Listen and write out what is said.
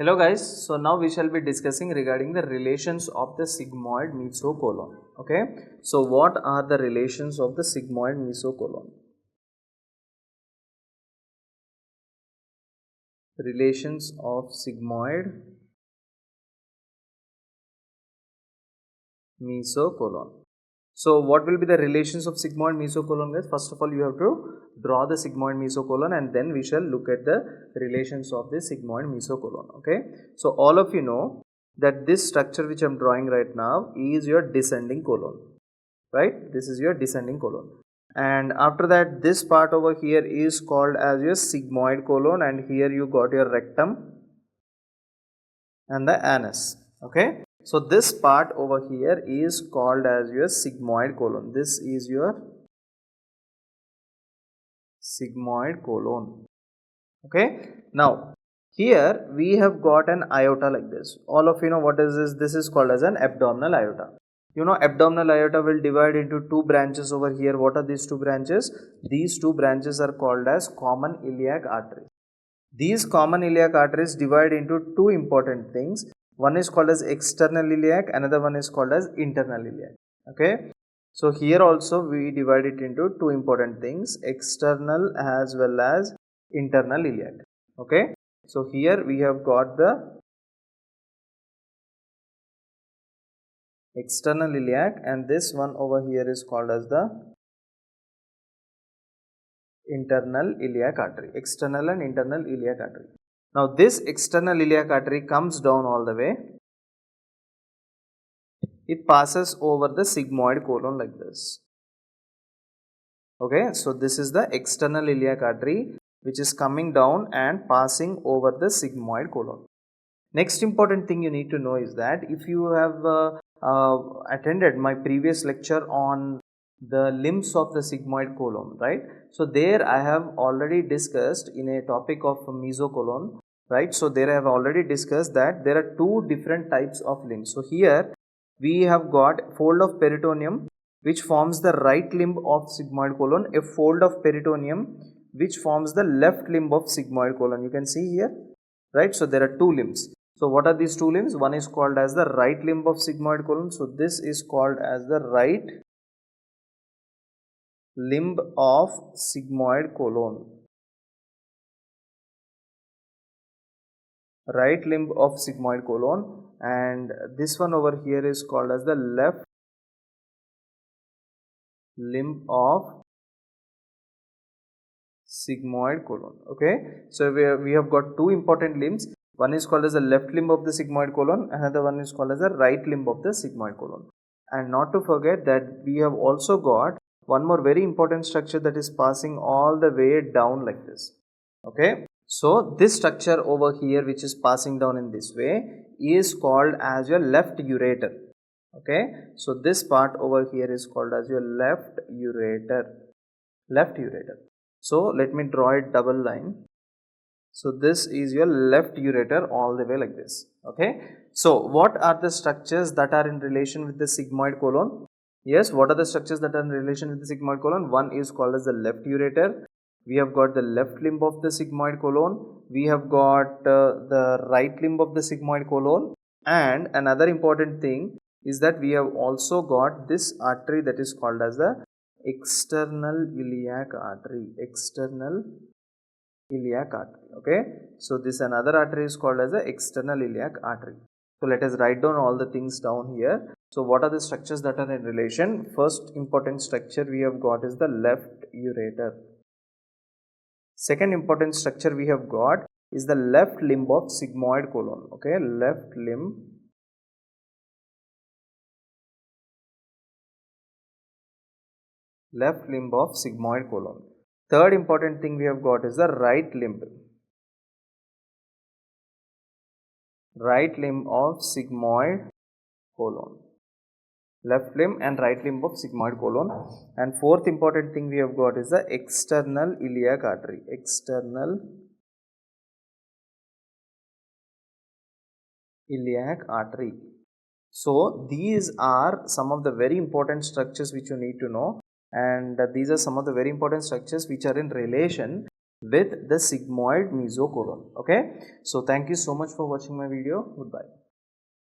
Hello guys, so now we shall be discussing regarding the relations of the sigmoid mesocolon. Okay, so what are the relations of the sigmoid mesocolon? Relations of sigmoid mesocolon. So what will be the relations of sigmoid mesocolon, guys? First of all, you have to draw the sigmoid mesocolon and then we shall look at the relations of the sigmoid mesocolon. Okay, so all of you know that this structure which I am drawing right now is your descending colon, right? This is your descending colon, and after that this part over here is called as your sigmoid colon, and here you got your rectum and the anus. Okay, so this part over here is called as your sigmoid colon. This is your sigmoid colon. Okay, now here we have got an aorta like this. All of you know what is this? This is called as an abdominal aorta. You know, abdominal aorta will divide into two branches over here. What are these two branches? These two branches are called as common iliac arteries. These common iliac arteries divide into two important things. One is called as external iliac, another one is called as internal iliac. Okay, so here also we divide it into two important things, external as well as internal iliac. Okay, so here we have got the external iliac and this one over here is called as the internal iliac artery, external and internal iliac artery. Now this external iliac artery comes down all the way. It passes over the sigmoid colon like this. Okay, so this is the external iliac artery which is coming down and passing over the sigmoid colon. Next important thing you need to know is that if you have attended my previous lecture on the limbs of the sigmoid colon, right? So there I have already discussed in a topic of mesocolon, right? So there I have already discussed that there are two different types of limbs. So here we have got fold of peritoneum which forms the right limb of sigmoid colon, a fold of peritoneum which forms the left limb of sigmoid colon. You can see here, right? So there are two limbs. So what are these two limbs? One is called as the right limb of sigmoid colon. So this is called as the right limb of sigmoid colon. Right limb of sigmoid colon, and this one over here is called as the left limb of sigmoid colon. Okay, so we have got two important limbs. One is called as the left limb of the sigmoid colon, another one is called as the right limb of the sigmoid colon. And not to forget that we have also got one more very important structure that is passing all the way down like this. Okay, so this structure over here which is passing down in this way is called as your left ureter. Okay, so this part over here is called as your left ureter. Left ureter. So let me draw it double line. So this is your left ureter all the way like this. Okay, so what are the structures that are in relation with the sigmoid colon? Yes, what are the structures that are in relation with the sigmoid colon? One is called as the left ureter. We have got the left limb of the sigmoid colon. We have got the right limb of the sigmoid colon, and another important thing is that we have also got this artery that is called as the external iliac artery. External iliac artery. Okay, so this another artery is called as the external iliac artery. So let us write down all the things down here. So what are the structures that are in relation? First important structure we have got is the left ureter. Second important structure we have got is the left limb of sigmoid colon. Okay, left limb of sigmoid colon. Third important thing we have got is the right limb. Right limb of sigmoid colon. Left limb and right limb of sigmoid colon. And fourth important thing we have got is the external iliac artery. External iliac artery. So these are some of the very important structures which you need to know, and these are some of the very important structures which are in relation with the sigmoid mesocolon. Okay, so thank you so much for watching my video. Goodbye.